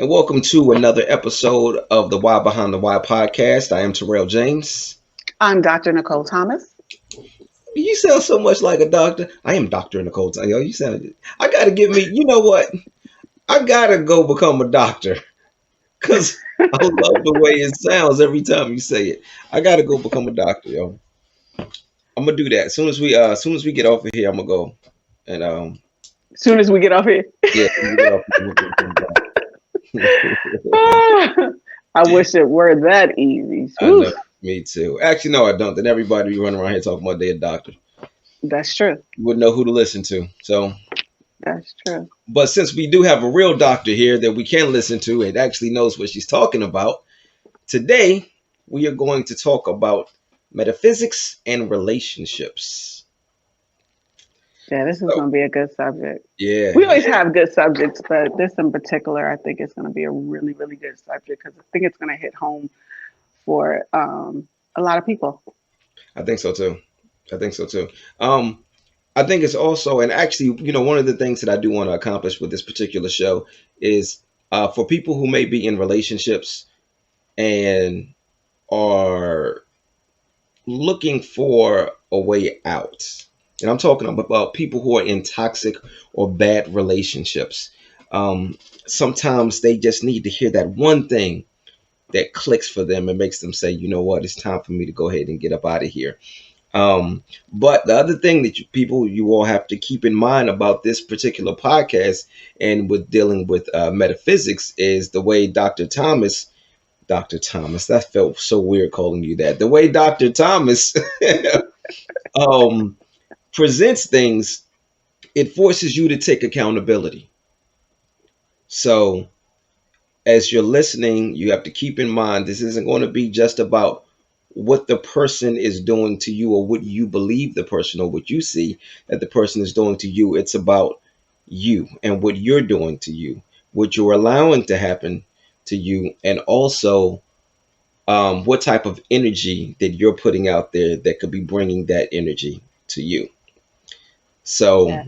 and welcome to another episode of the Why Behind the Why podcast. I am Tyrell James. I'm Dr. Nicole Thomas. You sound so much like a doctor. I am Dr. Nicole. Yo, you sound. I gotta get me. You know what? I gotta go become a doctor because I love the way it sounds every time you say it. I gotta go become a doctor, yo. I'm gonna do that as soon as we get off of here. I'm gonna go and As soon as we get off here. yeah, when we get off, I'm gonna go become a doctor. I wish it were that easy. I know, me too. Actually, no, I don't. Then everybody be running around here talking about they're a doctor. That's true. You wouldn't know who to listen to. So, That's true. but since we do have a real doctor here that we can listen to and actually knows what she's talking about, today we are going to talk about metaphysics and relationships. Yeah, this is So, going to be a good subject. yeah, We always have good subjects, but this in particular, I think it's going to be a really, really good subject because I think it's going to hit home for a lot of people. I think so too. I think so too. I think it's also, and actually, one of the things that I do want to accomplish with this particular show is for people who may be in relationships and are looking for a way out. And I'm talking about people who are in toxic or bad relationships. Sometimes they just need to hear that one thing that clicks for them and makes them say, you know what, it's time for me to go ahead and get up out of here. But the other thing that you all have to keep in mind about this particular podcast and with dealing with metaphysics is the way Dr. Thomas, that felt so weird calling you that. The way Dr. Thomas um, presents things, it forces you to take accountability. So as you're listening, you have to keep in mind this isn't going to be just about what the person is doing to you or what you believe the person or what you see that the person is doing to you. It's about you and what you're doing to you, what you're allowing to happen to you, and also what type of energy that you're putting out there that could be bringing that energy to you. So, Yeah.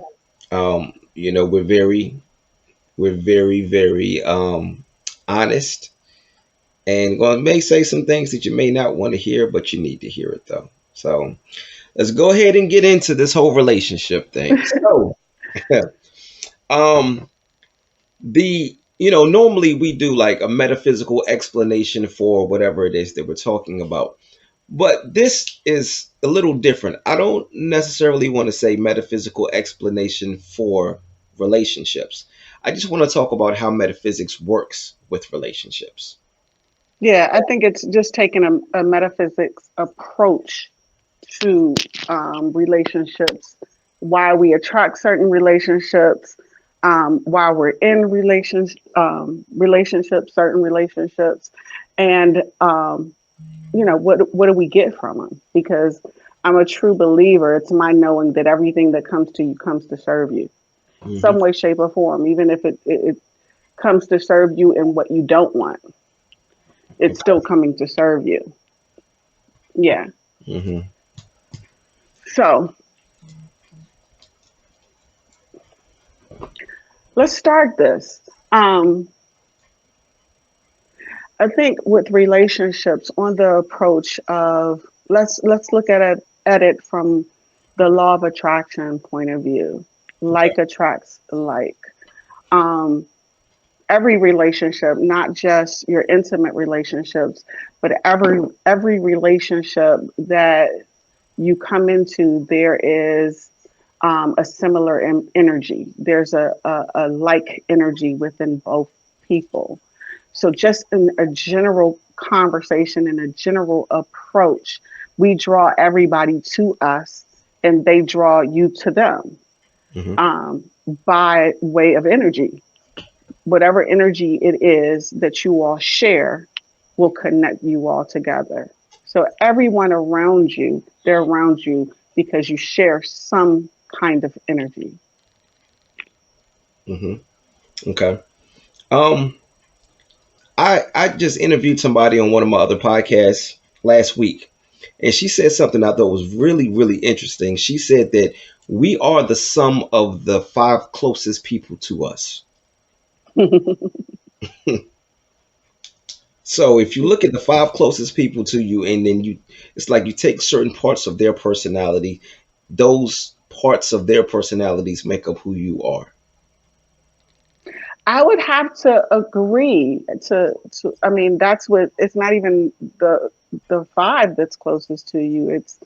we're very honest and going to may say some things that you may not want to hear, but you need to hear it though. So let's go ahead and get into this whole relationship thing. So, um, normally we do like a metaphysical explanation for whatever it is that we're talking about, but this is a little different. I don't necessarily want to say metaphysical explanation for relationships. I just want to talk about how metaphysics works with relationships. Yeah, I think it's just taking a metaphysics approach to relationships, why we attract certain relationships, why we're in relationships, certain relationships, and what do we get from them? Because I'm a true believer. It's my knowing that everything that comes to you comes to serve you, Hmm. some way, shape, or form. Even if it comes to serve you in what you don't want, it's still coming to serve you. Yeah. Hmm. So let's start this. I think with relationships, on the approach of let's look at it from the law of attraction point of view. Okay. Like attracts like. Um, every relationship, not just your intimate relationships, but every relationship that you come into, there is a similar energy. There's a like energy within both people. So, just in a general conversation and a general approach, we draw everybody to us and they draw you to them Hmm. um, by way of energy. Whatever energy it is that you all share will connect you all together. So, everyone around you, they're around you because you share some kind of energy. Hmm. Okay. Um, I just interviewed somebody on one of my other podcasts last week, and she said something I thought was really, really interesting. She said that we are the sum of the five closest people to us. So if you look at the five closest people to you, and then it's like you take certain parts of their personality. Those parts of their personalities make up who you are. I would have to agree to I mean, that's what it's not even the five that's closest to you. It's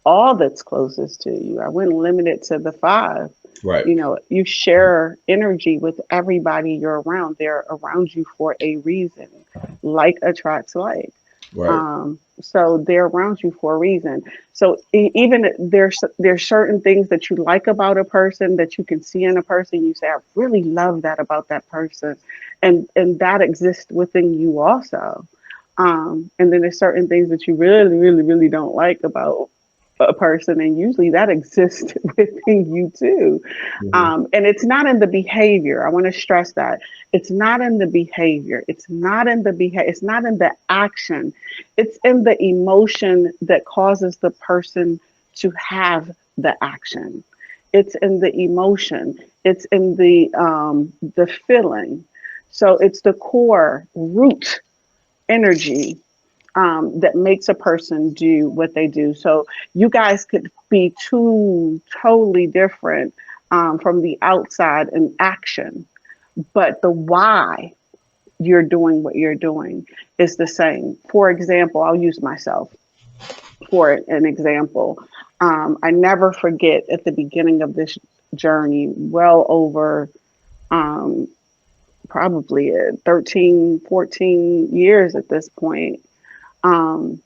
all that's closest to you. I wouldn't limit it to the five. Right. You know, you share energy with everybody you're around. They're around you for a reason. Like attracts like. Right. So they're around you for a reason. So even there's certain things that you like about a person that you can see in a person. You say, I really love that about that person, and that exists within you also. And then there's certain things that you really, really, really don't like about a person, and usually that exists within you too. Hmm. And it's not in the behavior. I want to stress that it's not in the behavior. It's not in the behavior. It's not in the action. It's in the emotion that causes the person to have the action. It's in the emotion. It's in the feeling. So it's the core root energy that makes a person do what they do. So you guys could be two totally different from the outside in action, but the why you're doing what you're doing is the same. For example, I'll use myself for an example. I never forget at the beginning of this journey, well over um, probably 13, 14 years at this point. Um,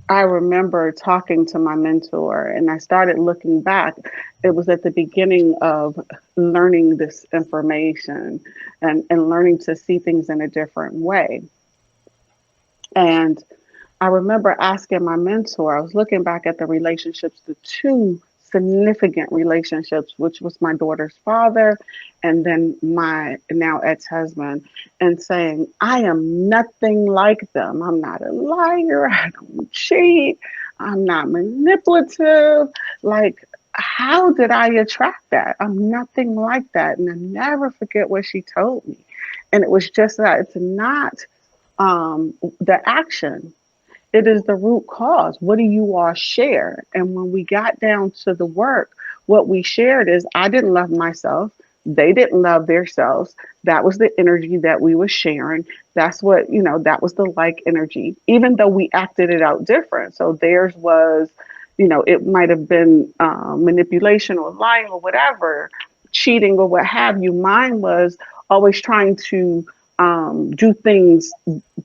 I remember talking to my mentor and I started looking back. It was at the beginning of learning this information and learning to see things in a different way. And I remember asking my mentor, I was looking back at the relationships, the two significant relationships, which was my daughter's father and then my now ex husband, and saying, I am nothing like them. I'm not a liar. I don't cheat. I'm not manipulative. Like, how did I attract that? I'm nothing like that. And I never forget what she told me. And it was just that it's not the action, it is the root cause. What do you all share? And when we got down to the work, what we shared is I didn't love myself. They didn't love themselves. That was the energy that we were sharing. That's what, that was the like energy, even though we acted it out different. So theirs was, it might have been manipulation or lying or whatever, cheating or what have you. Mine was always trying to do things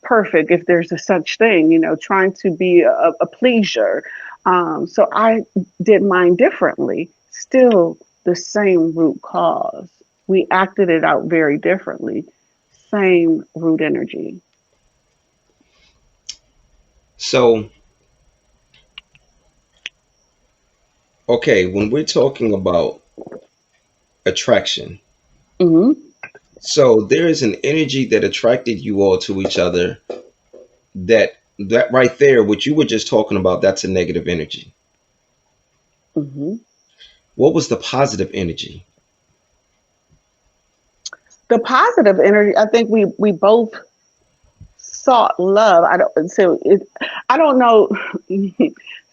perfect if there's a such thing, trying to be a pleaser. So I did mine differently, still the same root cause. We acted it out very differently, same root energy. So, okay, when we're talking about attraction, Hmm. so there is an energy that attracted you all to each other. That right there, what you were just talking about, that's a negative energy. Hmm. What was the positive energy? The positive energy, I think we both sought love. I don't know.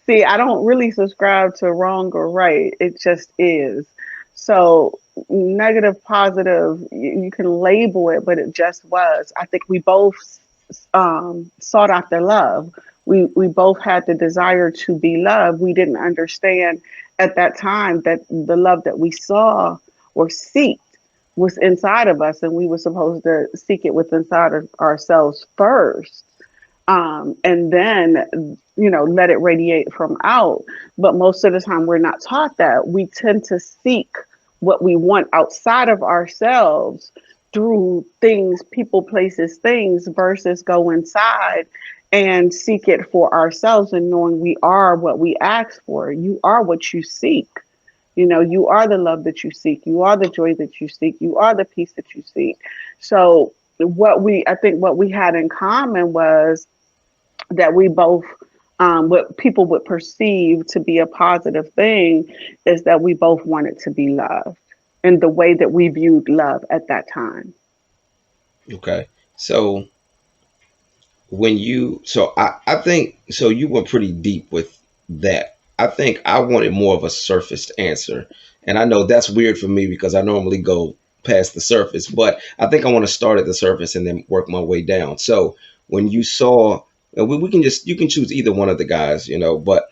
See, I don't really subscribe to wrong or right. It just is. So negative, positive, you can label it, but it just was. I think we both sought after love. We both had the desire to be loved. We didn't understand at that time that the love that we saw or seek was inside of us, and we were supposed to seek it within inside of ourselves first, and then let it radiate from out. But most of the time, we're not taught that. We tend to seek what we want outside of ourselves through things, people, places, things, versus go inside and seek it for ourselves and knowing we are what we ask for. You are what you seek. You are the love that you seek. You are the joy that you seek. You are the peace that you seek. So I think what we had in common was that we both, what people would perceive to be a positive thing is that we both wanted to be loved in the way that we viewed love at that time. Okay. So I think so you were pretty deep with that. I think I wanted more of a surfaced answer. And I know that's weird for me because I normally go past the surface, but I think I want to start at the surface and then work my way down. So when you saw, and we can just, you can choose either one of the guys, but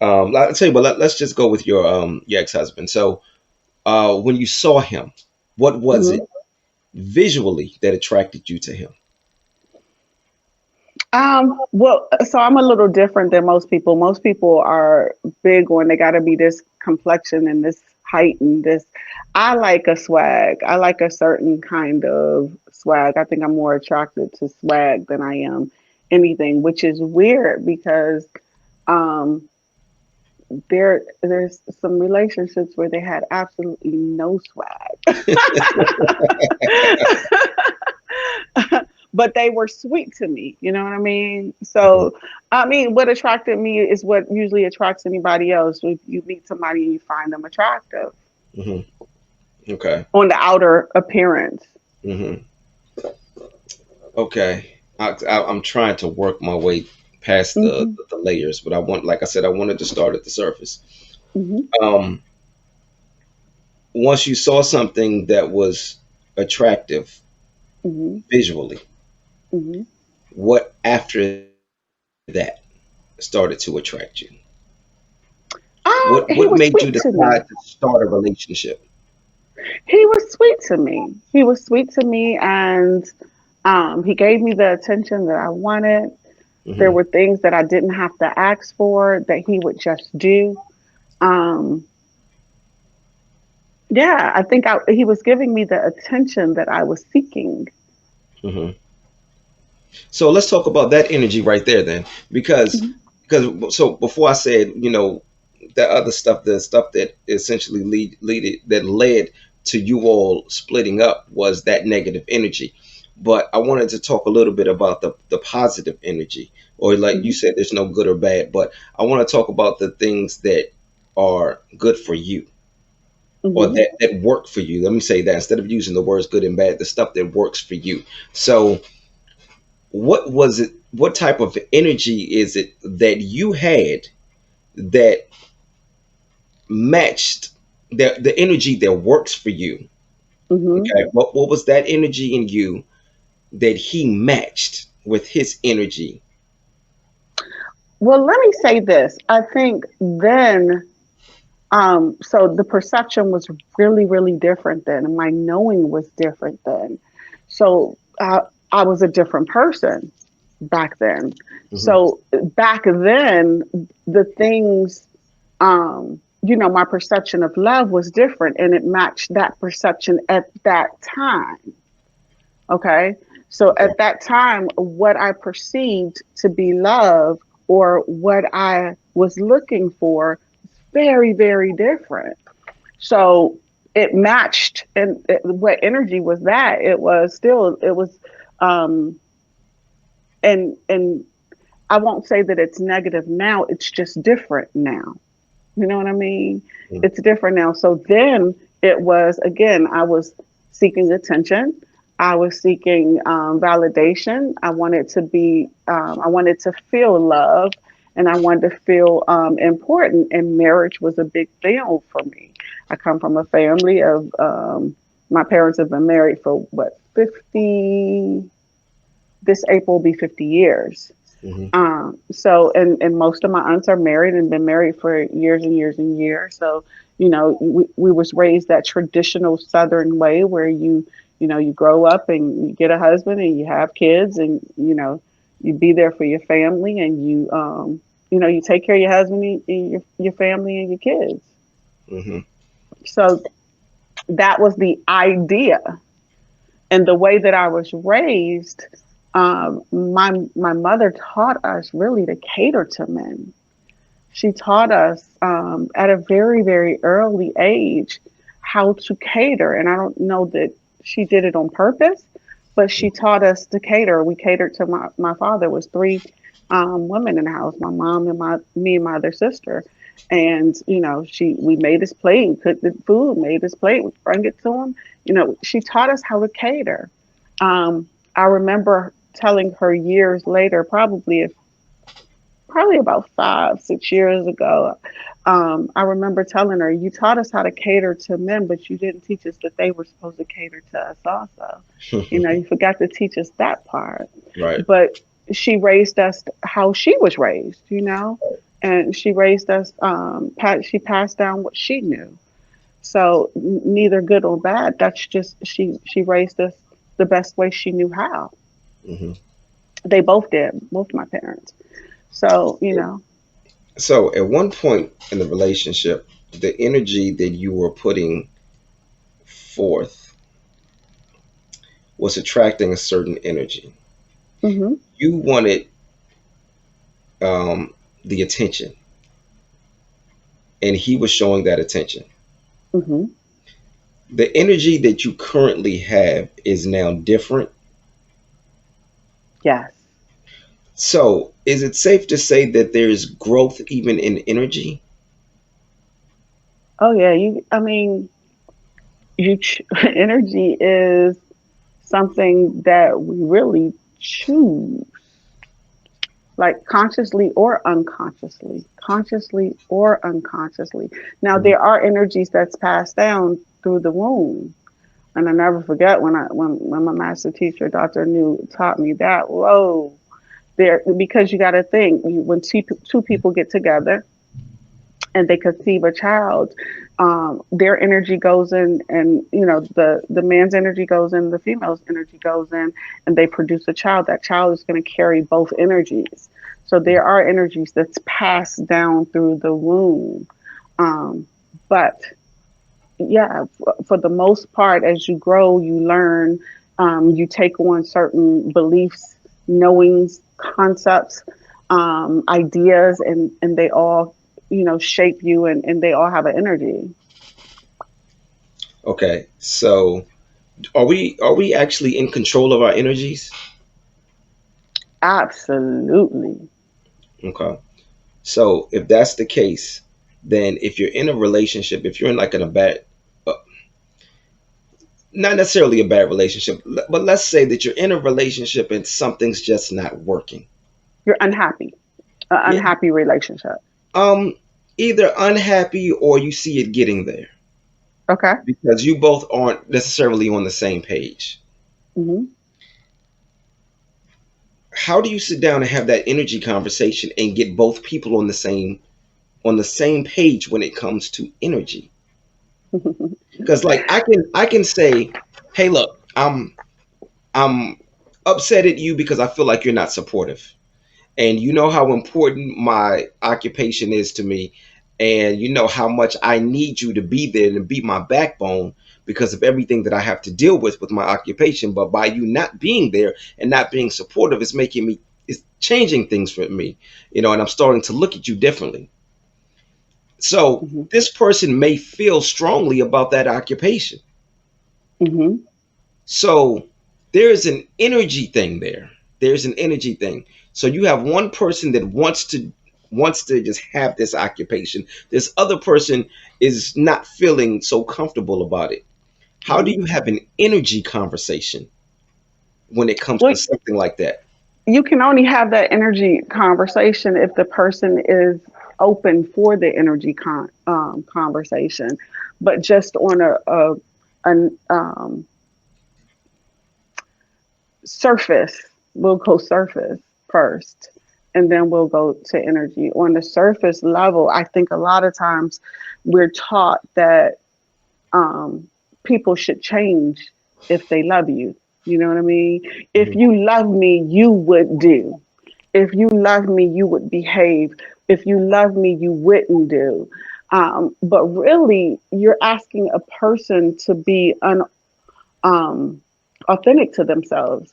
I'll tell you, but let's just go with your ex-husband. So when you saw him, what was it Mhm. visually that attracted you to him? Well, so I'm a little different than most people. Most people are big on they got to be this complexion and this height and this. I like a swag. I like a certain kind of swag. I think I'm more attracted to swag than I am anything, which is weird because um, there's some relationships where they had absolutely no swag. But they were sweet to me. You know what I mean? Hmm. So, I mean, what attracted me is what usually attracts anybody else. If you meet somebody and you find them attractive Hmm. Okay. on the outer appearance. Hmm. Okay. I'm trying to work my way past Hmm. the layers, but like I said, I wanted to start at the surface. Hmm. Um, Once you saw something that was attractive Hmm. visually, Hmm. what after that started to attract you? He What was made you sweet to me. decide to start a relationship? He was sweet to me. He was sweet to me, and he gave me the attention that I wanted. There Hmm. were things that I didn't have to ask for that he would just do. Um, yeah, I think he was giving me the attention that I was seeking. Hmm. So let's talk about that energy right there then, because Mhm. so before I said, that other stuff, the stuff that essentially that led to you all splitting up was that negative energy. But I wanted to talk a little bit about the positive energy, or like you Mhm. said, there's no good or bad, but I want to talk about the things that are good for you or Mhm. that work for you. Let me say that instead of using the words good and bad, the stuff that works for you. So what was it, what type of energy is it that you had that matched the energy that works for you? Mhm. Okay, what was that energy in you that he matched with his energy? Well, let me say this. I think then, so the perception was really, really different then, and my knowing was different then. So I was a different person back then. Hmm. So back then, the things, my perception of love was different, and it matched that perception at that time. Okay. So Okay. at that time, what I perceived to be love or what I was looking for, very, very different. So it matched, and what energy was that? It was still, it was, um, and I won't say that it's negative now. It's just different now. You know what I mean? It's different now. So then it was, again, I was seeking attention. I was seeking validation. I wanted to feel love and I wanted to feel important. And marriage was a big deal for me. I come from a family of, my parents have been married for what, 50, this April will be 50 years. Hmm. And most of my aunts are married and been married for years and years and years. So, we was raised that traditional Southern way where you grow up and you get a husband and you have kids and, you be there for your family and you take care of your husband and your family and your kids. Hmm. So that was the idea. And the way that I was raised, my mother taught us really to cater to men. She taught us at a very, very early age how to cater. And I don't know that she did it on purpose, but she taught us to cater. We catered to my father was three women in the house, my mom and me and my other sister. And, we made his plate, cooked the food, made his plate, we bring it to him. She taught us how to cater. I remember telling her years later, probably about 5, 6 years ago. I remember telling her, "You taught us how to cater to men, but you didn't teach us that they were supposed to cater to us also. You forgot to teach us that part." Right. But she raised us how she was raised, and she raised us. She passed down what she knew. So neither good or bad. That's just she raised us the best way she knew how. Hmm. They both did, both my parents. So So at one point in the relationship, the energy that you were putting forth was attracting a certain energy. hmm You wanted the attention, and he was showing that attention. hmm The energy that you currently have is now different. yes. So, is it safe to say that there's growth even in energy? Oh yeah. I mean, energy is something that we really choose, like consciously or unconsciously. Now Mhm. there are energies that's passed down through the womb. And I never forget when my master teacher, Dr. New, taught me that. Whoa, there, because you got to think, when two people get together and they conceive a child, their energy goes in, and the man's energy goes in, the female's energy goes in, and they produce a child. That child is going to carry both energies. So there are energies that's passed down through the womb. But yeah, for the most part, as you grow, you learn, you take on certain beliefs, knowings, concepts, ideas, and they all, shape you, and they all have an energy. Okay, so are we actually in control of our energies? Absolutely. Okay, so if that's the case, then if you're in a relationship, if you're in like in a bad, uh, not necessarily a bad relationship, but let's say that you're in a relationship and something's just not working. You're unhappy, an Yeah. unhappy relationship. Um, Either unhappy or you see it getting there Okay. because you both aren't necessarily on the same page. hmm How do you sit down and have that energy conversation and get both people on the same page when it comes to energy? Because like I can say, hey, look, I'm upset at you because I feel like you're not supportive. And you know how important my occupation is to me, and you know how much I need you to be there and be my backbone because of everything that I have to deal with my occupation. But by you not being there and not being supportive, it's changing things for me, and I'm starting to look at you differently. So hmm this person may feel strongly about that occupation. hmm So there's an energy thing there. There's an energy thing. So you have one person that wants to just have this occupation. This other person is not feeling so comfortable about it. How do hmm you have an energy conversation when it comes to Well, something like that? you can only have that energy conversation if the person is open for the energy conversation, but just on an surface. We'll go surface first, and then we'll go to energy. On the surface level, I think a lot of times we're taught that um, people should change if they love you. You know what I mean? If Mhm. you love me, you would do. If you love me, you would behave. If you love me, you wouldn't do. But really, you're asking a person to be um, authentic to themselves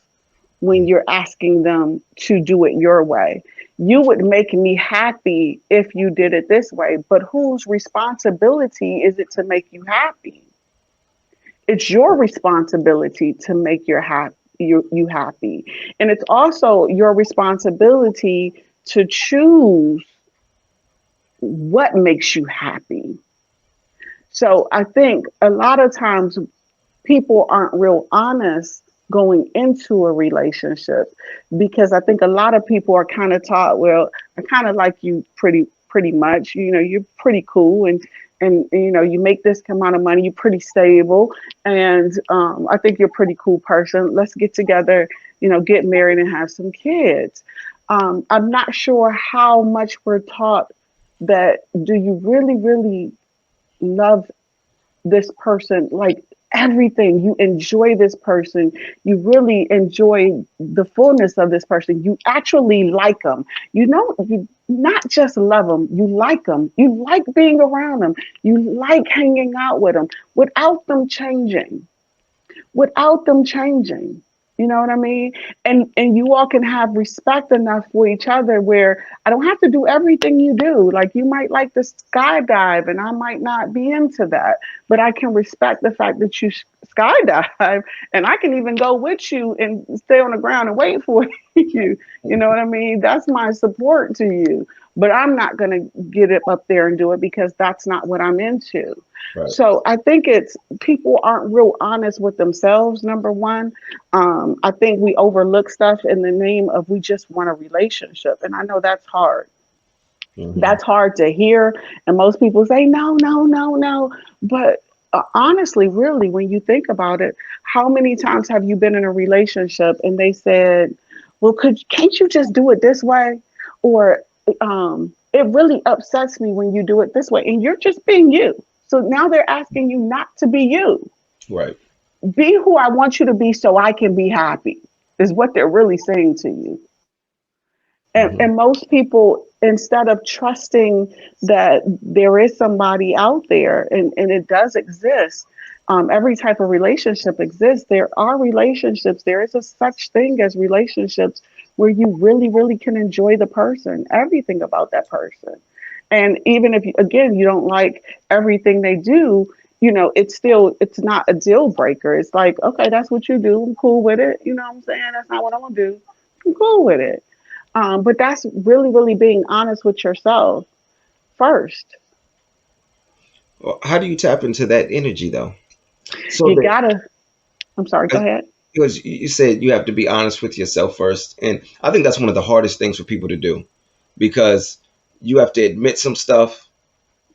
when you're asking them to do it your way. You would make me happy if you did it this way, but whose responsibility is it to make you happy? It's your responsibility to make you happy. And it's also your responsibility to choose what makes you happy. So I think a lot of times people aren't real honest going into a relationship, because I think a lot of people are kind of taught, well, I kind of like you pretty much, you're pretty cool, and you make this amount of money, you're pretty stable, and I think you're a pretty cool person. Let's get together, get married and have some kids. I'm not sure how much we're taught that, do you really, really love this person, like everything, you enjoy this person, you really enjoy the fullness of this person, you actually like them, you not just love them, you like them, you like being around them, you like hanging out with them without them changing. You know what I mean? And you all can have respect enough for each other where I don't have to do everything you do. Like, you might like to skydive and I might not be into that, but I can respect the fact that you skydive, and I can even go with you and stay on the ground and wait for you. You know what I mean? That's my support to you. But I'm not going to get it up there and do it because that's not what I'm into. Right. So I think it's people aren't real honest with themselves, number one. I think we overlook stuff in the name of we just want a relationship. And I know that's hard. Hmm. That's hard to hear. And most people say, no, no, no, no. But honestly, really, when you think about it, how many times have you been in a relationship and they said, well, can't you just do it this way? Or it really upsets me when you do it this way. And you're just being you. So now they're asking you not to be you. Right. Be who I want you to be so I can be happy, is what they're really saying to you. Hmm. And most people, instead of trusting that there is somebody out there, and it does exist, every type of relationship exists. There are relationships, there is a such thing as relationships where you really, really can enjoy the person, everything about that person. And even if, again, you don't like everything they do, it's not a deal breaker. It's like, okay, that's what you do. I'm cool with it. You know what I'm saying? That's not what I'm going to do. I'm cool with it. But that's really, really being honest with yourself first. Well, how do you tap into that energy though? So You that gotta, I'm sorry, go ahead. because you said you have to be honest with yourself first, and I think that's one of the hardest things for people to do because you have to admit some stuff.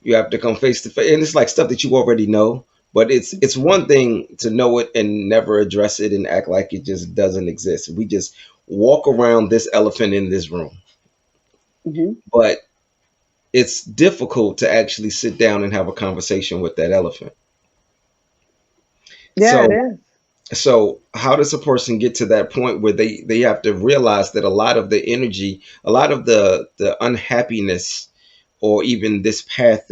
You have to come face to face, and it's like stuff that you already know. But it's one thing to know it and never address it and act like it just doesn't exist. We just walk around this elephant in this room, Hmm. but it's difficult to actually sit down and have a conversation with that elephant. Yeah, it So is. so how does a person get to that point where they have to realize that a lot of the energy, a lot of the unhappiness, or even this path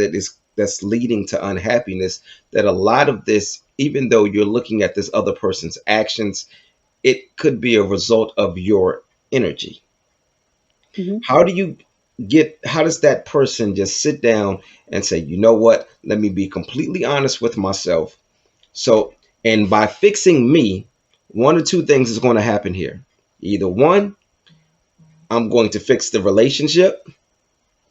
that's leading to unhappiness, that a lot of this, even though you're looking at this other person's actions, it could be a result of your energy. Hmm. How does that person just sit down and say, you know what, let me be completely honest with myself? So, and by fixing me, one or two things is going to happen here. Either one, I'm going to fix the relationship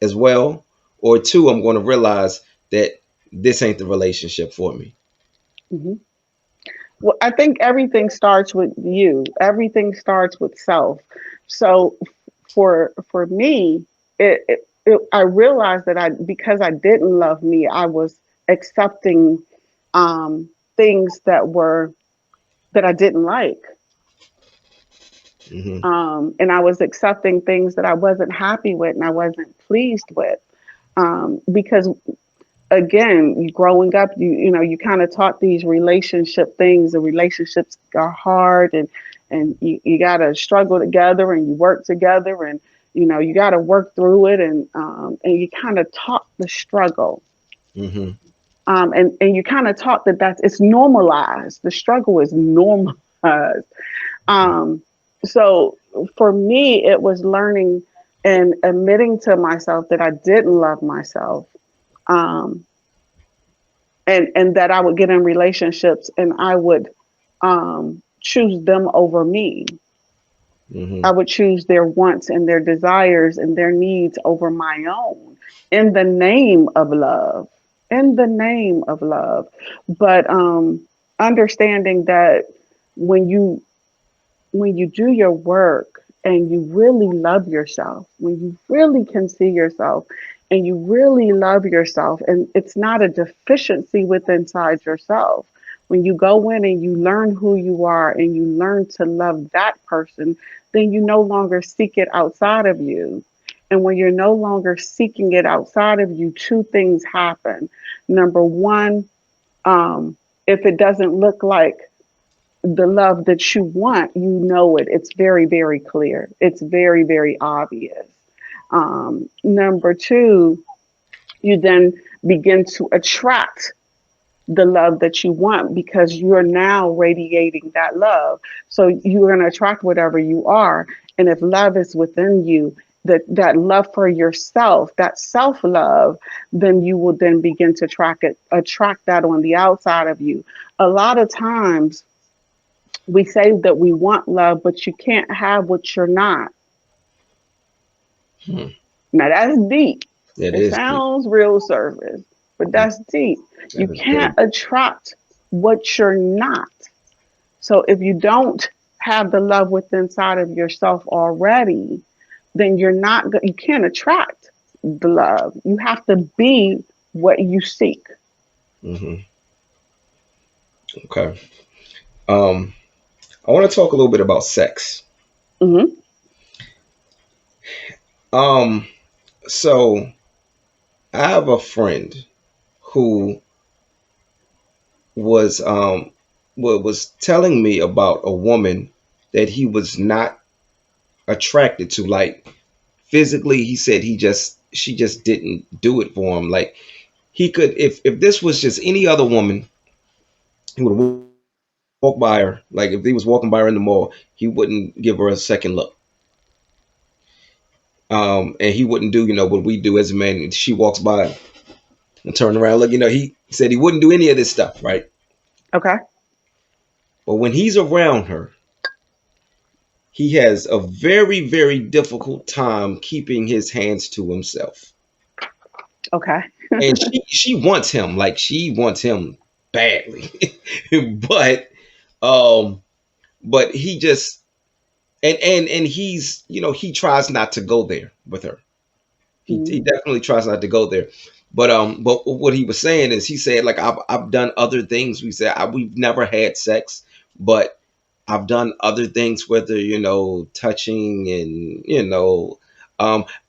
as well, or two, I'm going to realize that this ain't the relationship for me. Hmm. Well, I think everything starts with you. Everything starts with self. So for me, I realized that because I didn't love me, I was accepting things that I didn't like. Hmm. And I was accepting things that I wasn't happy with and I wasn't pleased with. Because again, growing up, you kind of taught these relationship things. The relationships are hard, and you got to struggle together and you work together, and you got to work through it, and you kind of taught the struggle. Hmm. And you kind of taught that it's normalized. The struggle is normalized. Um, so for me, it was learning and admitting to myself that I didn't love myself. Um, and that I would get in relationships and I would choose them over me. Hmm. I would choose their wants and their desires and their needs over my own in the name of love. In the name of love. But understanding that when you when you do your work and you really love yourself, when you really can see yourself and you really love yourself, and it's not a deficiency within inside yourself. When you go in and you learn who you are and you learn to love that person, then you no longer seek it outside of you. And when you're no longer seeking it outside of you, two things happen. Number one, if it doesn't look like the love that you want, you know it. It's very, very clear. It's very, very obvious. Number two, you then begin to attract the love that you want because you're now radiating that love. So you're going to attract whatever you are. And if love is within you, that love for yourself, that self love, then you will then begin to attract that on the outside of you. A lot of times we say that we want love, but you can't have what you're not. Hmm. Now that's deep. It It is deep. sounds real surface, but Mm, that's deep. You that is very can't attract what you're not. So if you don't have the love within inside of yourself already, then you can't attract the love. You have to be what you seek. hmm Okay. Um, I want to talk a little bit about sex. Hmm. Um, so I have a friend who was was telling me about a woman that he was not attracted to. Like physically, he said she just didn't do it for him. Like he could, if this was just any other woman, he would walk by her. Like if he was walking by her in the mall, he wouldn't give her a second look. And he wouldn't do, what we do as a man. She walks by and turn around, look. He said he wouldn't do any of this stuff, right? Okay. But when he's around her, he has a very, very difficult time keeping his hands to himself. Okay. And she wants him, like she wants him badly. but um but he just and he's he tries not to go there with her. He Mm-hmm. definitely tries not to go there. But what he was saying is, he said, like, I've done other things. We said we've never had sex, but I've done other things, whether touching and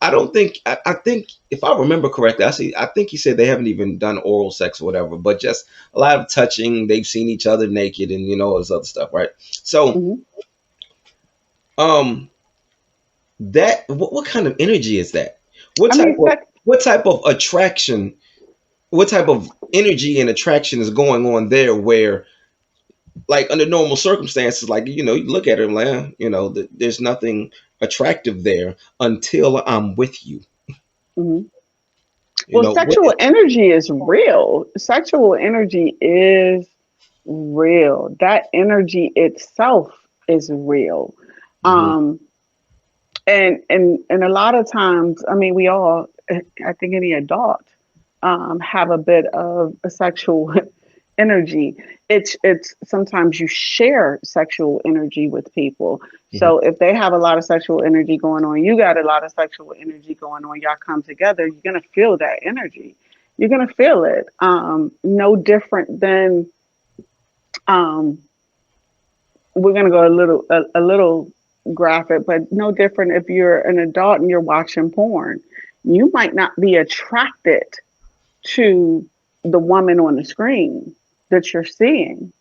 I don't think I think if I remember correctly, I think he said they haven't even done oral sex or whatever, but just a lot of touching. They've seen each other naked and all this other stuff, right? So Mm-hmm. um that what kind of energy is that? What I type mean, of what type of attraction? What type of energy and attraction is going on there? Where, like, under normal circumstances, like you look at it and like, there's nothing attractive there until I'm with you. mhm. You Well, know what? sexual energy is real. Sexual energy is real. That energy itself is real. Hmm. Um, and a lot of times, I mean, we all, I think any adult, have a bit of a sexual energy. It's sometimes you share sexual energy with people. Hmm. So if they have a lot of sexual energy going on, you got a lot of sexual energy going on. Y'all come together, you're gonna feel that energy. You're gonna feel it. No different than um, we're gonna go a little graphic, but no different if you're an adult and you're watching porn. You might not be attracted to the woman on the screen that you're seeing,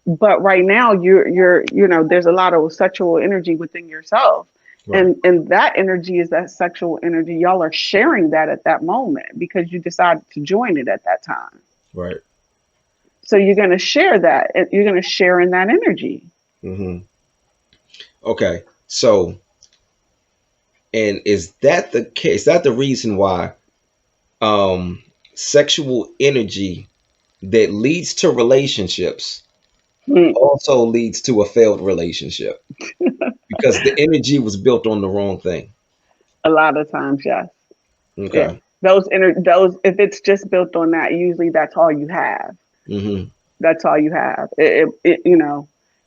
but right now there's a lot of sexual energy within yourself, Right. and that energy is that sexual energy. Y'all are sharing that at that moment because you decided to join it at that time. Right. So you're going to share that. You're going to share in that energy. Hmm. Okay. So, and is that the case? Is that the reason why sexual energy that leads to relationships Hmm. also leads to a failed relationship, because the energy was built on the wrong thing? A lot of times, yes. Yeah. Okay. Those if it's just built on that, usually that's all you have. Hmm. That's all you have. It.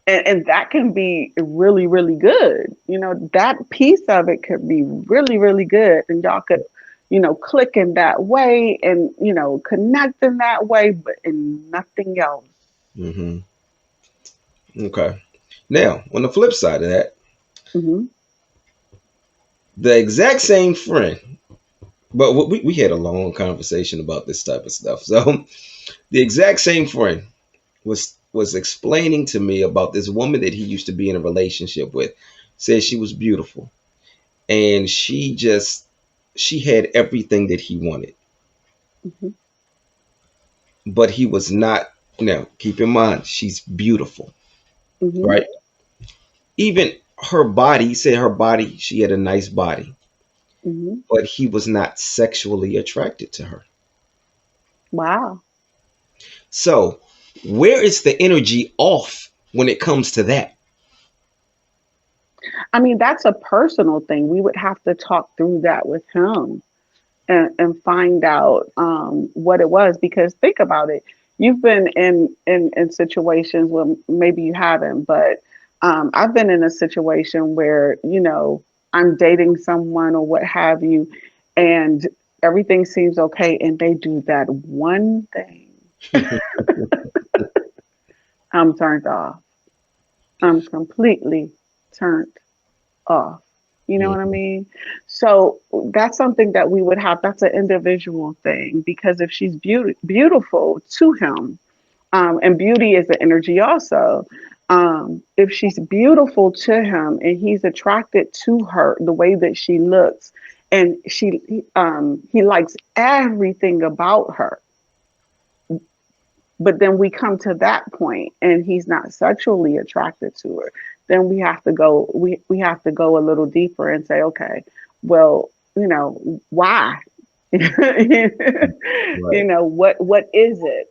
And that can be really, really good. That piece of it could be really, really good. And y'all could, click in that way and, connect in that way, but in nothing else. Hmm. Okay. Now, on the flip side of that, Hmm. the exact same friend, but we had a long conversation about this type of stuff. So the exact same friend was explaining to me about this woman that he used to be in a relationship with. Said she was beautiful, and she had everything that he wanted, Hmm. but he was not. Now, keep in mind, she's beautiful, Hmm. right? Even her body, he said her body, she had a nice body, Hmm. but he was not sexually attracted to her. Wow. So, where is the energy off when it comes to that? I mean, that's a personal thing. We would have to talk through that with him and find out what it was. Because think about it, you've been in situations where maybe you haven't, but I've been in a situation where I'm dating someone or what have you, and everything seems okay, and they do that one thing. I'm turned off. I'm completely turned off. You know what I Mhm. mean? So that's something that we would have. That's an individual thing because if she's beautiful to him, and beauty is the energy also. If she's beautiful to him and he's attracted to her, the way that she looks, and he likes everything about her, but then we come to that point and he's not sexually attracted to her, then we have to go a little deeper and say, okay, well, why? Right. What is it?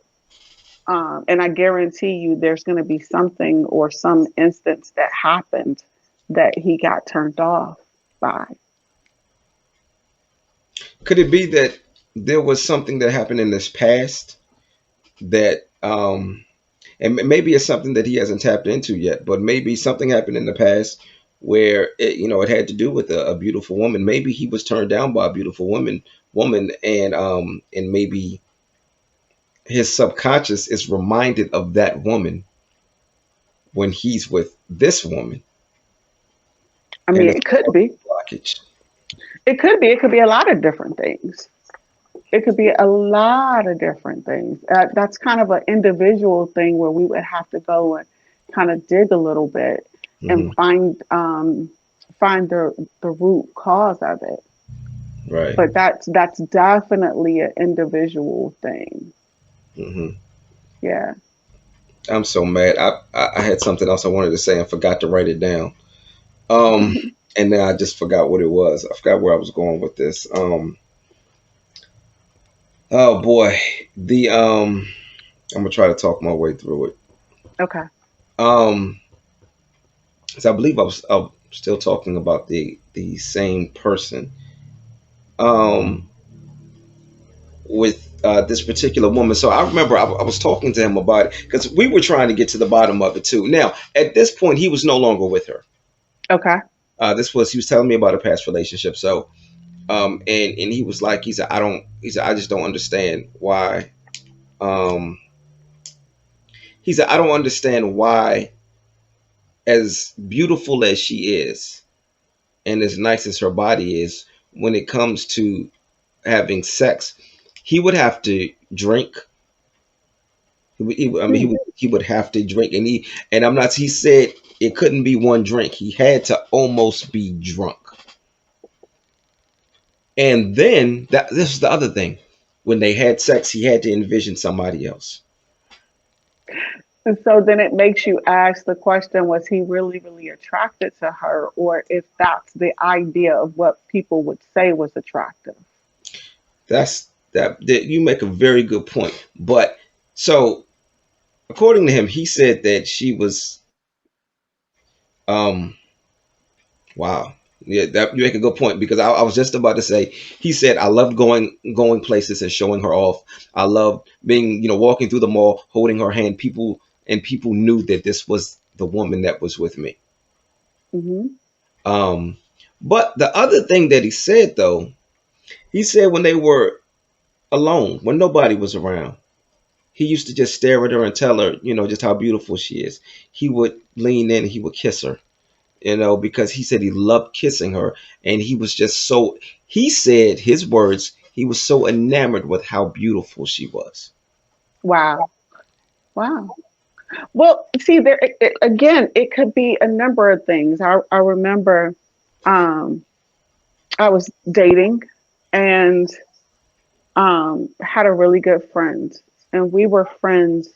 And I guarantee you there's going to be something or some instance that happened that he got turned off by. Could it be that there was something that happened in this past that and maybe it's something that he hasn't tapped into yet, but maybe something happened in the past where it had to do with a beautiful woman. Maybe he was turned down by a beautiful woman, and maybe his subconscious is reminded of that woman when he's with this woman, I and mean, it's it could causing be. a blockage. It could be. It could be a lot of different things. It could be a lot of different things. That's kind of an individual thing where we would have to go and kind of dig a little bit and Hmm. find the root cause of it. Right. But that's definitely an individual thing. Hmm. Yeah. I'm so mad. I had something else I wanted to say and forgot to write it down. Um, and then I just forgot what it was. I forgot where I was going with this. Oh boy, the I'm gonna try to talk my way through it. Okay. Um, so I believe I was still talking about the same person. Um, with this particular woman. So I remember I was talking to him about it because we were trying to get to the bottom of it too. Now at this point, he was no longer with her. Okay. This was he was telling me about a past relationship. So and he was like, he said I just don't understand why. Um, he said I don't understand why, as beautiful as she is and as nice as her body is, when it comes to having sex, he would have to drink. I mean, Hmm. he would have to drink, and I'm not. He said it couldn't be one drink. He had to almost be drunk. And then this is the other thing. When they had sex, he had to envision somebody else. And so then it makes you ask the question, was he really, really attracted to her? Or if that's the idea of what people would say was attractive. That you make a very good point. But so according to him, he said that she was um wow. Yeah, that you make a good point because I was just about to say he said I loved going places and showing her off. I loved being walking through the mall, holding her hand. People knew that the woman that was with me. Mhm. Um, but the other thing that he said though, he said when they were alone, when nobody was around, he used to just stare at her and tell her, just how beautiful she is. He would lean in, he would kiss her, because he said he loved kissing her. And he was just so, he said, his words, he was so enamored with how beautiful she was. Wow. Wow. Well, see, again, it could be a number of things. I remember um, I was dating and had a really good friend, and we were friends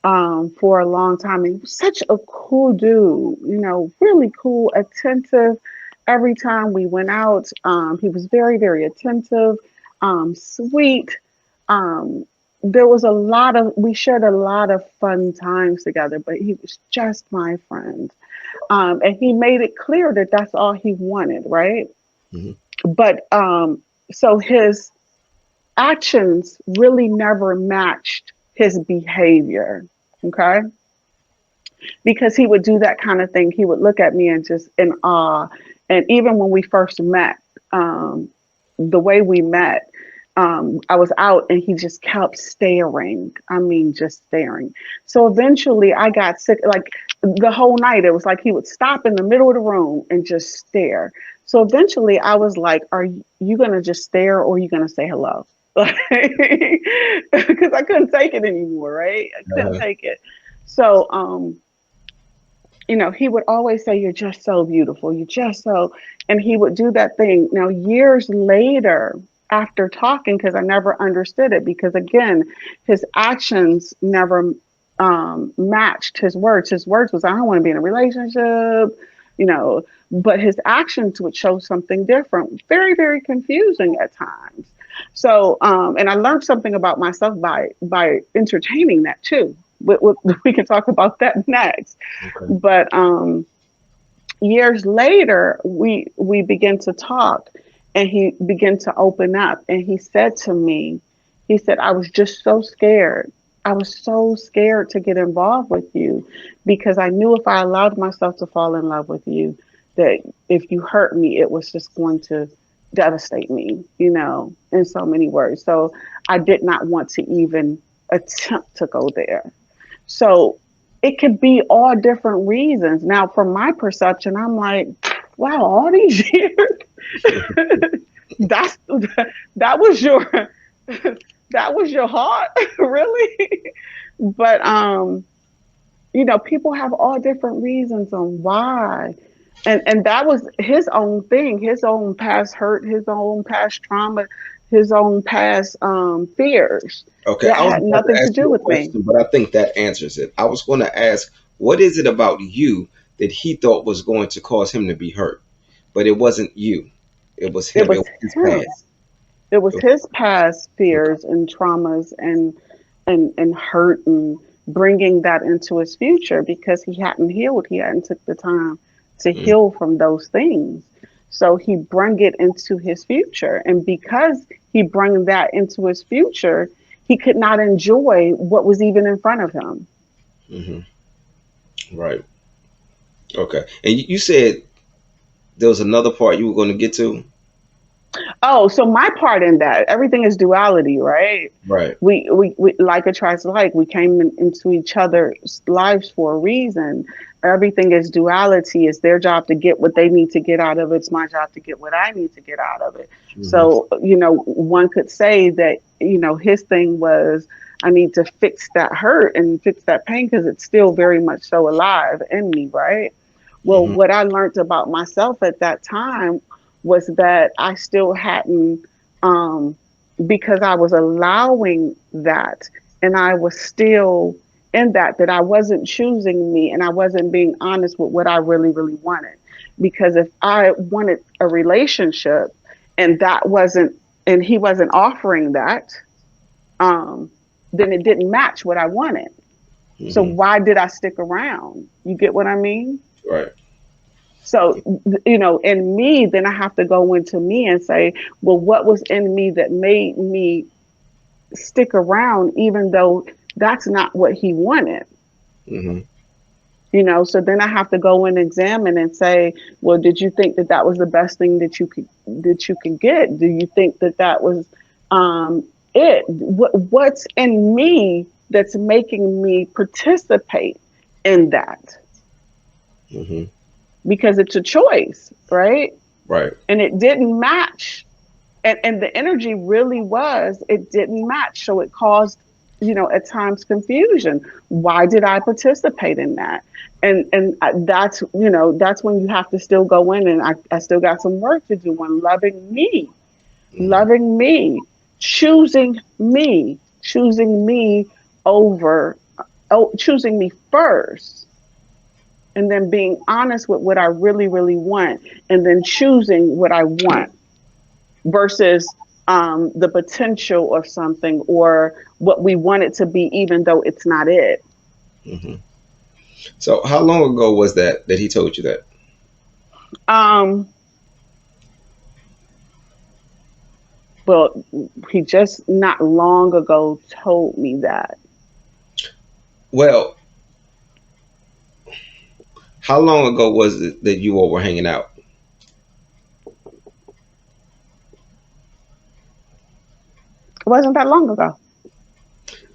for a long time. He was such a cool dude, really cool, attentive. Every time we went out, he was very, very attentive, sweet. Um, there was we shared a lot of fun times together, but he was just my friend. And he made it clear that that's all he wanted, right? Hmm. But so his actions really never matched his behavior. Okay. Because he would do that kind of thing. He would look at me and just in awe. And even when we first met, um, the way we met, I was out and he just kept staring. I mean, just staring. So eventually I got sick, like the whole night. It was like he would stop in the middle of the room and just stare. So eventually I was like, are you going to just stare or are you going to say hello? Because I couldn't take it anymore, right? I couldn't Uh-huh. take it. So, he would always say, "You're just so beautiful. You're just so," and he would do that thing. Now, years later, after talking, because I never understood it, because again, his actions never matched his words. His words was, "I don't want to be in a relationship," but his actions would show something different. Very, very confusing at times. So, and I learned something about myself by entertaining that too. We can talk about that next. Okay. But years later, we began to talk, and he began to open up, and he said to me, he said, "I was just so scared. I was so scared to get involved with you because I knew if I allowed myself to fall in love with you, that if you hurt me, it was just going to devastate me, in so many words. So I did not want to even attempt to go there." So it could be all different reasons. Now, from my perception, I'm like, wow, all these years, that's that was your that was your heart, really. But people have all different reasons on why. And that was his own thing, his own past hurt, his own past trauma, his own past fears Okay, that I was had about to nothing to ask do you a with me. question, but I think that answers it. I was going to ask, what is it about you that he thought was going to cause him to be hurt? But it wasn't you. It was It him. It was was his him. past. It was It was- his past okay. fears and traumas and hurt and bringing that into his future because he hadn't healed. He hadn't took the time to Mm, heal from those things. So he brought it into his future. And because he brought that into his future, he could not enjoy what was even in front of him. mhm. Right. Okay. And you said there was another part you were going to get to? Oh, so my part in that, everything is duality, right? Right. We like attracts like. We came into each other's lives for a reason. Everything is duality. It's their job to get what they need to get out of it. It's my job to get what I need to get out of it. Hmm. So, one could say that, his thing was, I need to fix that hurt and fix that pain because it's still very much so alive in me, right? Well, Hmm. what I learned about myself at that time was that I still hadn't, um, because I was allowing that and I was still in that I wasn't choosing me and I wasn't being honest with what I really, really wanted. Because if I wanted a relationship and that wasn't, and he wasn't offering that, um, then it didn't match what I wanted. So Hmm. why did I stick around? You get what I mean? Right. So, in me, then I have to go into me and say, well, what was in me that made me stick around, even though that's not what he wanted? Hmm. So then I have to go and examine and say, well, did you think that that was the best thing that you could get? Do you think that that was it? What's in me that's making me participate in that? Hmm. Because it's a choice, right? Right. And it didn't match, and the energy really was, it didn't match, so it caused, at times, confusion. Why did I participate in that? And that's when you have to still go in, and I still got some work to do on Hmm. loving me, choosing me over, choosing me first, and then being honest with what I really really want, and then choosing what I want versus the potential of something, or what we want it to be, even though it's not it. Hmm. So how long ago was that he told you that? Um, well, he just not long ago told me that. Well, how long ago was it that you all were hanging out? It wasn't that long ago.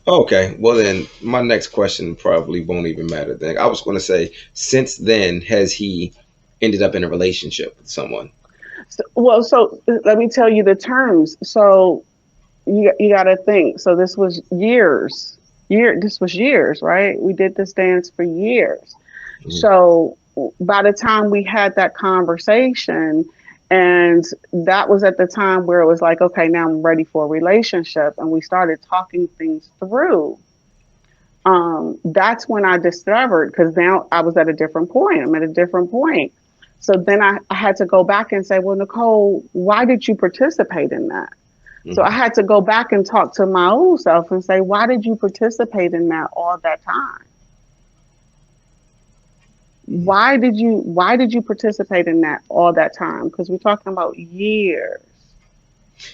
Okay, well then my next question probably won't even matter then. I was going to say, since then, has he ended up in a relationship with someone? So let me tell you the terms. So you got to think. So this was years. This was years, right? We did this dance for years. Hmm. So by the time we had that conversation, and that was at the time where it was like, okay, now I'm ready for a relationship, and we started talking things through. That's when I discovered, because now I was at a different point. I'm at a different point. So then I had to go back and say, well, Nicole, why did you participate in that? So I Hmm. had to go back and talk to my old self and say, why did you participate in that all that time? Why did you participate in that all that time? Because we're talking about years.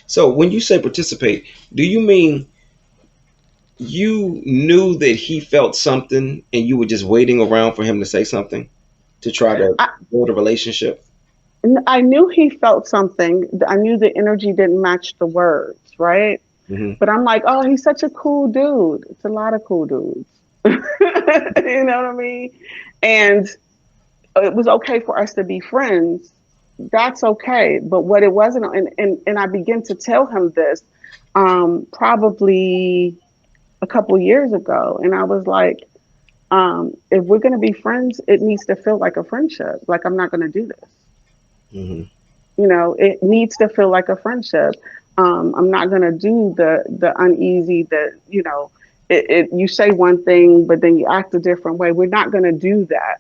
So when you say participate, do you mean you knew that he felt something and you were just waiting around for him to say something to try to I, build a relationship? I knew he felt something. I knew the energy didn't match the words, right? Hmm. But I'm like, oh, he's such a cool dude. It's a lot of cool dudes. You know what I mean? And it was okay for us to be friends. That's okay. But what it wasn't, and I began to tell him this probably a couple years ago. And I was like, if we're going to be friends, it needs to feel like a friendship. Like, I'm not going to do this. Hmm. It needs to feel like a friendship. I'm not going to do the uneasy, you say one thing, but then you act a different way. We're not going to do that.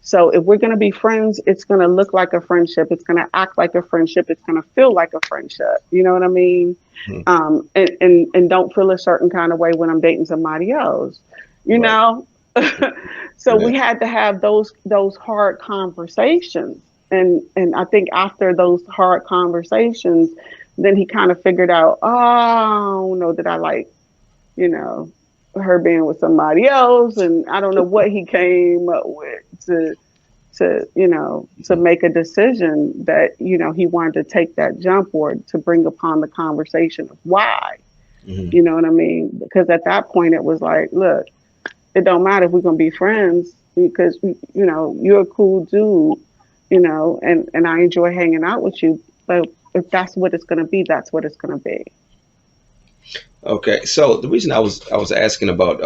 So if we're going to be friends, it's going to look like a friendship. It's going to act like a friendship. It's going to feel like a friendship. You know what I mean? Hmm. And don't feel a certain kind of way when I'm dating somebody else. You Right. know. So Yeah. we had to have those hard conversations, and I think after those hard conversations, then he kind of figured out, oh, I don't know that I like, you know, her being with somebody else, and I don't know what he came up with to make a decision that he wanted to take that jump, or to bring upon the conversation of why. Hmm. You know what I mean? Because at that point it was like, look, it don't matter if we're gonna be friends, because you're a cool dude, and I enjoy hanging out with you. But if that's what it's gonna be, that's what it's gonna be. Okay, so the reason I was asking about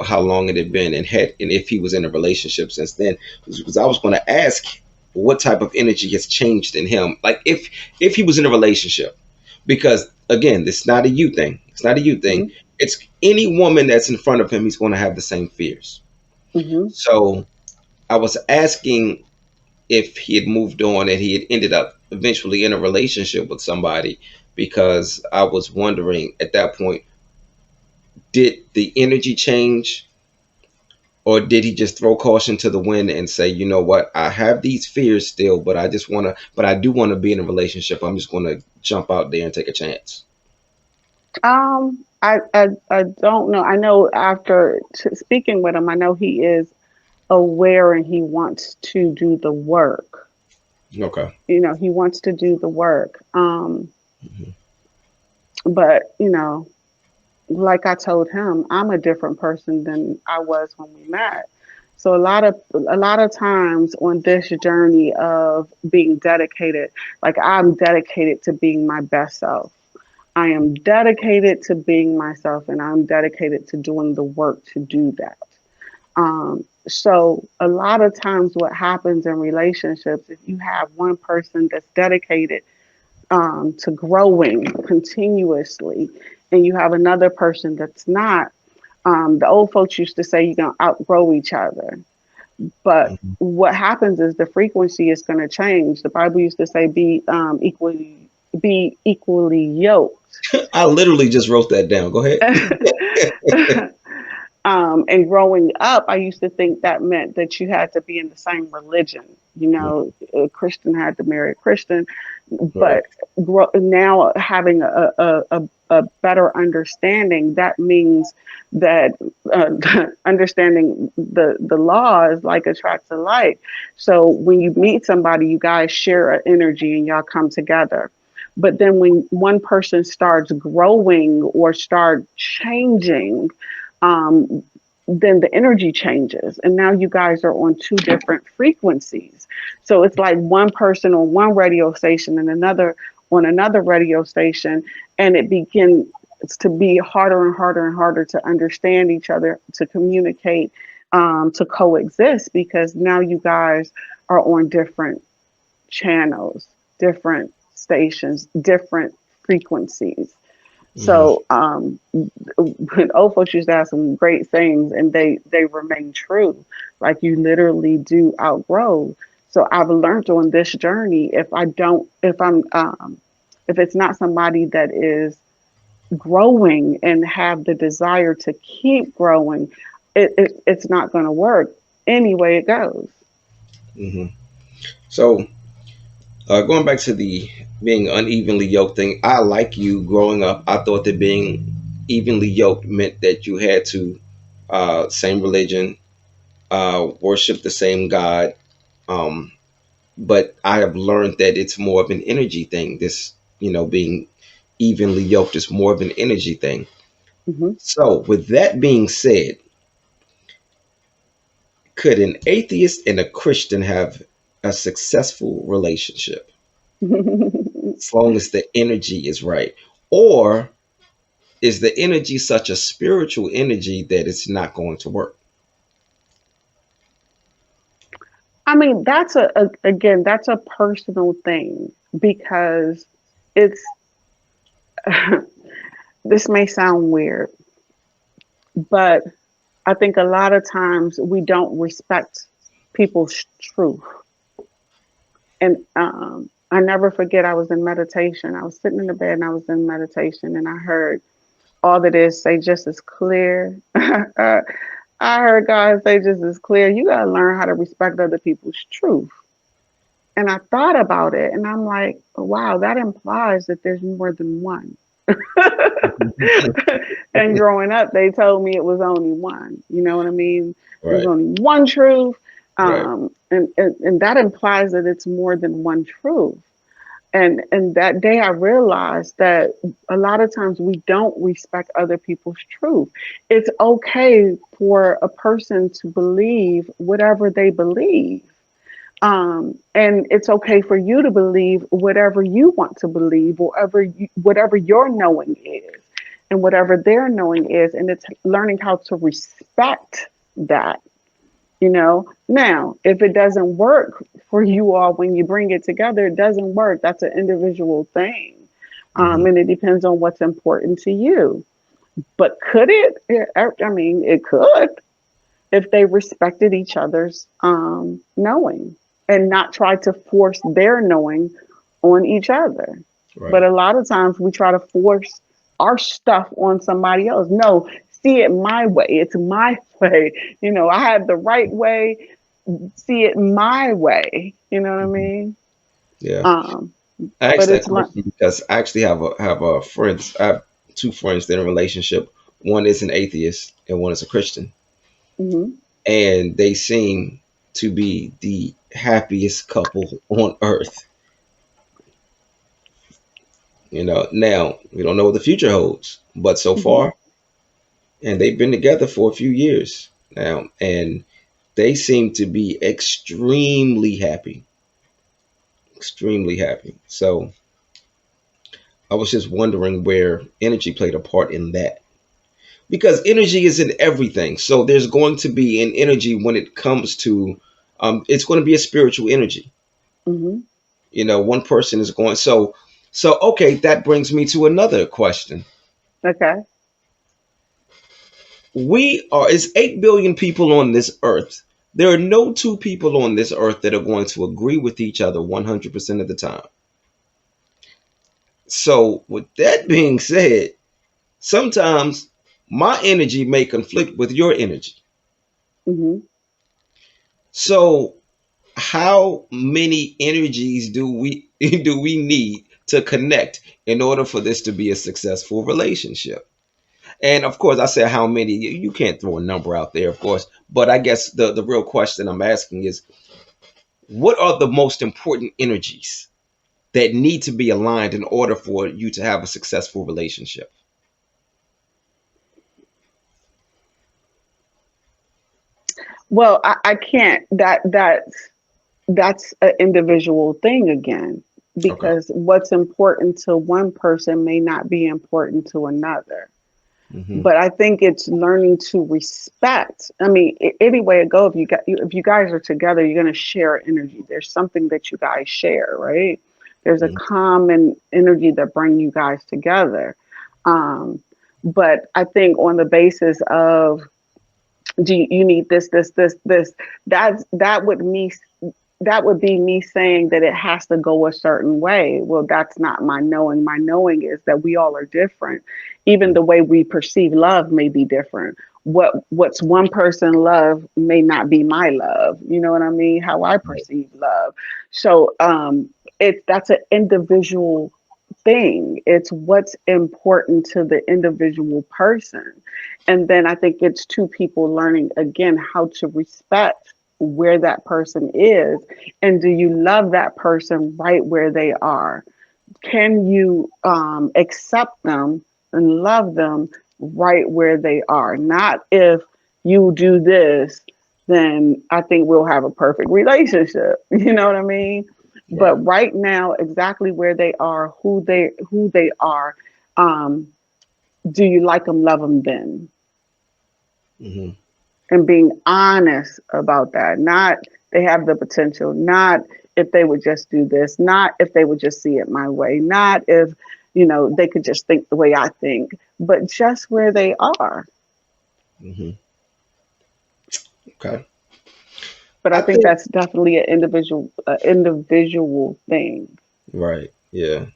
how long it had been and if he was in a relationship since then was because I was going to ask what type of energy has changed in him, like if he was in a relationship, because again, it's not a you thing. It's not a you thing. Hmm. It's any woman that's in front of him, he's going to have the same fears. Hmm. So I was asking if he had moved on and he had ended up eventually in a relationship with somebody, because I was wondering at that point, did the energy change, or did he just throw caution to the wind and say, you know what, I have these fears still, but I do want to be in a relationship, I'm just going to jump out there and take a chance? I don't know. I know after speaking with him, I know he is. aware and he wants to do the work. Okay. He wants to do the work. Mhm. But like I told him, I'm a different person than I was when we met. So a lot of times on this journey of being dedicated, like I'm dedicated to being my best self. I am dedicated to being myself, and I'm dedicated to doing the work to do that. So a lot of times what happens in relationships, if you have one person that's dedicated to growing continuously, and you have another person that's not, the old folks used to say you're going to outgrow each other. But Mhm. what happens is the frequency is going to change. The Bible used to say be equally yoked. I literally just wrote that down. Go ahead. And growing up, I used to think that meant that you had to be in the same religion. A Christian had to marry a Christian, Right. but now having a better understanding, that means that understanding the law is like attracts alike. So when you meet somebody, you guys share an energy and y'all come together. But then when one person starts growing or start changing, um, then the energy changes, and now you guys are on two different frequencies. So it's like one person on one radio station and another on another radio station, and it begins to be harder and harder and harder to understand each other, to communicate, to coexist, because now you guys are on different channels, different stations, different frequencies. Hmm. So old folks used to have some great things, and they remain true. Like you literally do outgrow. So I've learned on this journey, if it's not somebody that is growing and have the desire to keep growing, it's not going to work any way it goes. Hmm. So, going back to the being unevenly yoked thing, I, like you, growing up, I thought that being evenly yoked meant that you had to same religion, worship the same God. Um, but I have learned that it's more of an energy thing. This, being evenly yoked is more of an energy thing. Hmm. So, with that being said, could an atheist and a Christian have a successful relationship as long as the energy is right? Or is the energy such a spiritual energy that it's not going to work? I mean, again, that's a personal thing, because it's this may sound weird, but I think a lot of times we don't respect people's truth. And I never forget, I was in meditation. I was sitting in the bed and I was in meditation, and I heard all that is say just as clear. I heard God say just as clear, you got to learn how to respect other people's truth. And I thought about it, and I'm like, wow, that implies that there's more than one. And growing up, they told me it was only one. You know what I mean? There's Right, only one truth. right. And that implies that it's more than one truth. And that day I realized that a lot of times we don't respect other people's truth. It's okay for a person to believe whatever they believe. And it's okay for you to believe whatever you want to believe, whatever your knowing is, and whatever their knowing is. And it's learning how to respect that. Now, if it doesn't work for you all when you bring it together, it doesn't work. That's an individual thing. Hmm. And it depends on what's important to you. But could it? I mean, it could, if they respected each other's knowing, and not try to force their knowing on each other. But Right. a lot of times we try to force our stuff on somebody else. No, see it my way. It's my way. I have the right way. See it my way. You know what I Mhm. mean? Yeah. Um, I but asked that it's like, question because I actually have a friends. I have two friends that are in a relationship. One is an atheist and one is a Christian. mm-hmm, and they seem to be the happiest couple on earth. Now we don't know what the future holds, but so Hmm. far, and they've been together for a few years now, and they seem to be extremely happy. So I was just wondering where energy played a part in that. Because energy is in everything. So there's going to be an energy when it comes to, it's going to be a spiritual energy. Hmm. One person is going, so okay, that brings me to another question. Okay. It's 8 billion people on this earth. There are no two people on this earth that are going to agree with each other 100% of the time. So with that being said, sometimes my energy may conflict with your energy. Hmm. So how many energies do we need to connect in order for this to be a successful relationship? And of course, I said how many. You can't throw a number out there, of course. But I guess the real question I'm asking is, what are the most important energies that need to be aligned in order for you to have a successful relationship? Well, I can't. That's an individual thing again, Okay. because what's important to one person may not be important to another. Hmm. But I think it's learning to respect. I mean, any way it go, if you guys are together, you're going to share energy. There's something that you guys share, right? There's a Hmm. common energy that bring you guys together. Um, but I think on the basis of, do you need this, that would be me saying that it has to go a certain way. Well, that's not my knowing. My knowing is that we all are different. Even the way we perceive love may be different. What's one person love may not be my love. You know what I mean? How I perceive love. So that's an individual thing. It's what's important to the individual person. And then I think it's two people learning again how to respect where that person is, and do you love that person right where they are? Can you accept them and love them right where they are? Not if you do this, then I think we'll have a perfect relationship. You know what I mean? But Right. right now, exactly where they are, who they are, um, do you like them, love them then? Hmm. And being honest about that. Not they have the potential, not if they would just do this, not if they would just see it my way, not if, they could just think the way I think, but just where they are. Hmm. Okay. But I I think think. that's definitely an individual thing. Right. Yeah.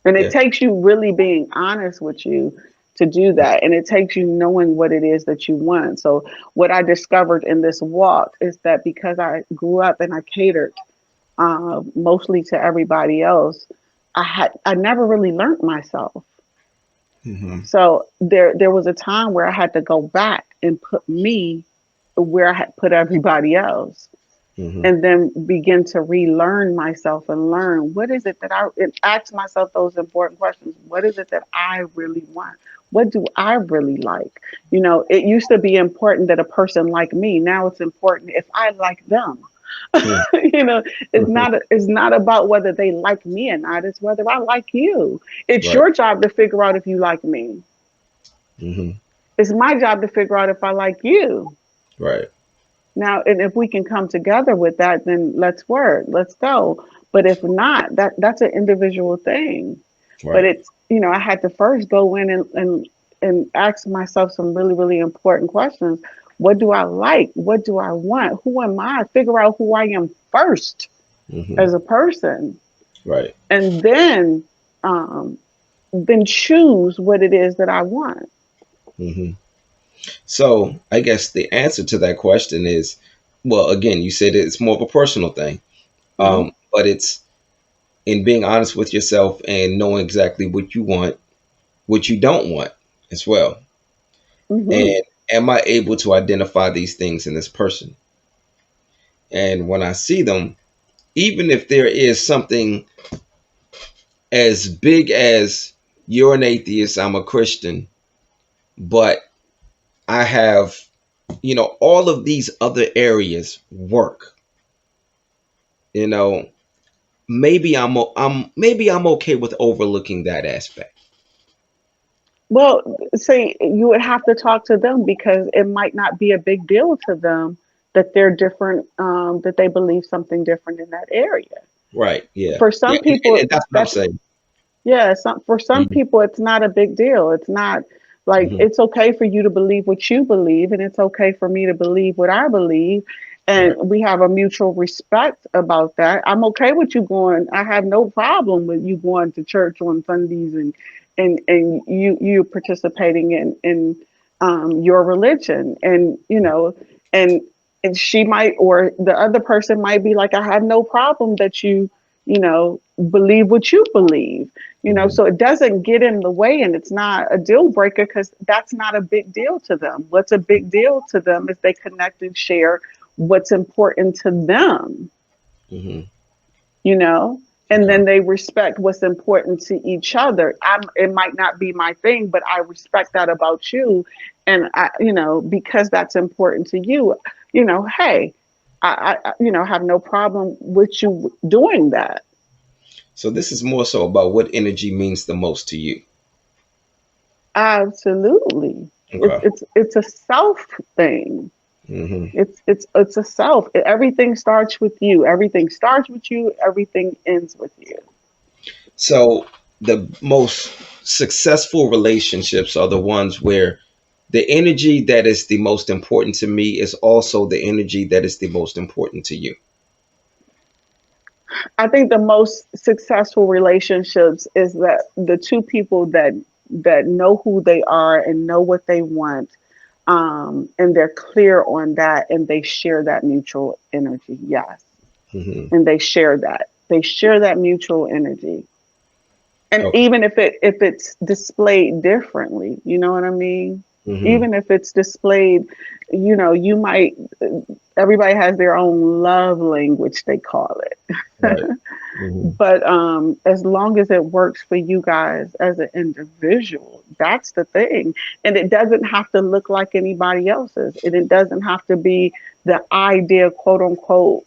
And it Yeah. takes you really being honest with you to do that. And it takes you knowing what it is that you want. So, what I discovered in this walk is that because I grew up and I catered mostly to everybody else, I never really learned myself. Hmm. So there was a time where I had to go back and put me where I had put everybody else, Hmm. and then begin to relearn myself and learn what is it that and ask myself those important questions. What is it that I really want? What do I really like? It used to be important that a person like me. Now it's important if I like them. you know, it's not about whether they like me or not. It's whether I like you. It's Right. your job to figure out if you like me. Hmm. It's my job to figure out if I like you. Right. Now, and if we can come together with that, then let's work, let's go. But if not, that's an individual thing. But Right. I had to first go in and ask myself some really, really important questions. What do I like? What do I want? Who am I? Figure out who I am first Hmm. as a person, Right. and um, then choose what it is that I want. Hmm. So I guess the answer to that question is, well, again, you said it's more of a personal thing, Hmm. but it's in being honest with yourself and knowing exactly what you want, what you don't want as well, Hmm. and am I able to identify these things in this person? And when I see them, even if there is something as big as you're an atheist, I'm a Christian, but I have, all of these other areas work, you know, maybe I'm okay with overlooking that aspect. Well, see, you would have to talk to them because it might not be a big deal to them that they're different, that they believe something different in that area. Right. Yeah. For Yeah. some And people, that's what I'm that's saying. yeah. For some Hmm. people, it's not a big deal. It's not like Hmm. it's okay for you to believe what you believe, and it's okay for me to believe what I believe, and Right. we have a mutual respect about that. I'm okay with you going. I have no problem with you going to church on Sundays and you participating in your religion, and and and she might, or the other person might be like, I have no problem that you believe what you believe. Hmm. So it doesn't get in the way, and it's not a deal breaker because that's not a big deal to them. What's a big deal to them is they connect and share what's important to them, Hmm. you know, and Okay. then they respect what's important to each other. It might not be my thing, but I respect that about you. And because that's important to you, hey, I have no problem with you doing that. So this is more so about what energy means the most to you. Absolutely. It's Okay. it's it's a self thing. Hmm. It's a self. Everything starts with you. Everything starts with you. Everything ends with you. So the most successful relationships are the ones where the energy that is the most important to me is also the energy that is the most important to you. I think the most successful relationships is that the two people that know who they are and know what they want, and they're clear on that, and they share that mutual energy. Yes, Hmm. and they share that mutual energy, and Okay. even if it's displayed differently, you know what I mean. Hmm. Even if it's displayed, you might. Everybody has their own love language, they call Right. it. Hmm. But as long as it works for you guys as an individual, that's the thing. And it doesn't have to look like anybody else's. And it doesn't have to be the idea, quote unquote,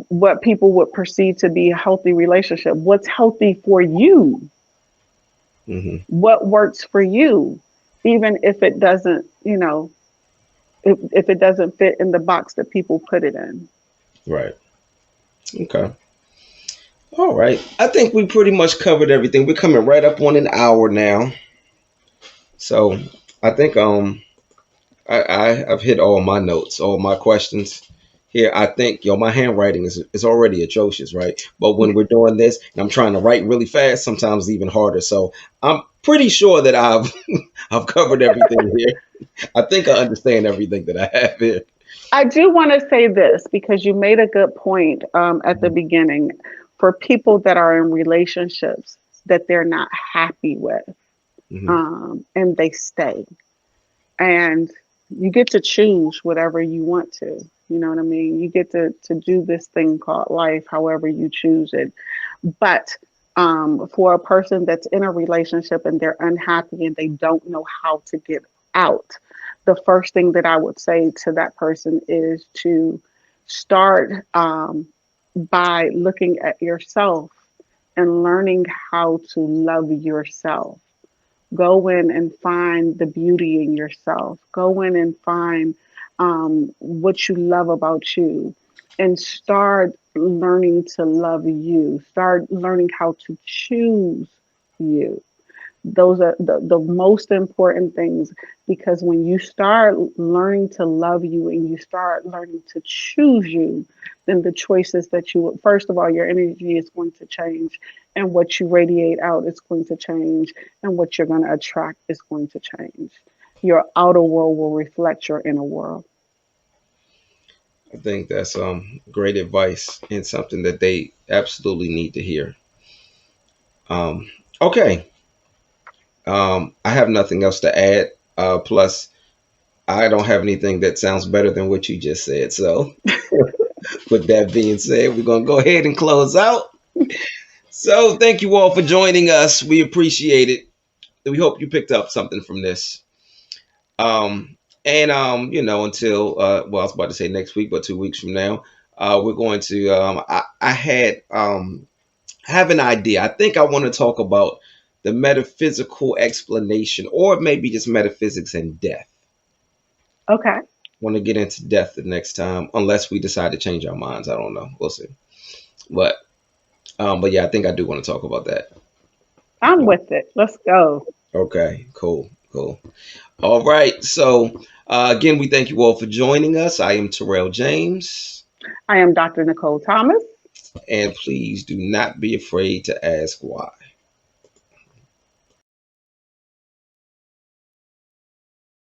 what people would perceive to be a healthy relationship. What's healthy for you? Hmm. What works for you? Even if it doesn't, if it doesn't fit in the box that people put it in. Right. Okay. All right. I think we pretty much covered everything. We're coming right up on an hour now. So I think I've hit all my notes, all my questions here. I think my handwriting is already atrocious, right? But when we're doing this and I'm trying to write really fast, sometimes it's even harder. So I'm pretty sure that I've I've covered everything here. I think I understand everything that I have here. I do want to say this because you made a good point at the beginning. For people that are in relationships that they're not happy with, Hmm. and they stay, and you get to choose whatever you want to. You know what I mean? You get to do this thing called life, however you choose it. But for a person that's in a relationship and they're unhappy and they don't know how to get out, the first thing that I would say to that person is to start by looking at yourself and learning how to love yourself. Go in and find the beauty in yourself. Go in and find what you love about you, and start learning to love you. Start learning how to choose you. Those are the most important things, because when you start learning to love you and you start learning to choose you, then the choices that you, first of all, your energy is going to change, and what you radiate out is going to change, and what you're going to attract is going to change. Your outer world will reflect your inner world. I think that's great advice and something that they absolutely need to hear. Okay. I have nothing else to add. Plus, I don't have anything that sounds better than what you just said. So, with that being said, we're going to go ahead and close out. So, thank you all for joining us. We appreciate it. We hope you picked up something from this. Until well, I was about to say next week, but 2 weeks from now, we're going to. I had have an idea. I think I want to talk about the metaphysical explanation, or maybe just metaphysics and death. Okay. Want to get into death the next time, unless we decide to change our minds. I don't know. We'll see. But but yeah, I think I do want to talk about that. I'm with it. Let's go. Okay, cool, cool. All right. So again, we thank you all for joining us. I am Tyrell James, I am Dr. Nicole Thomas. and please do not be afraid to ask why.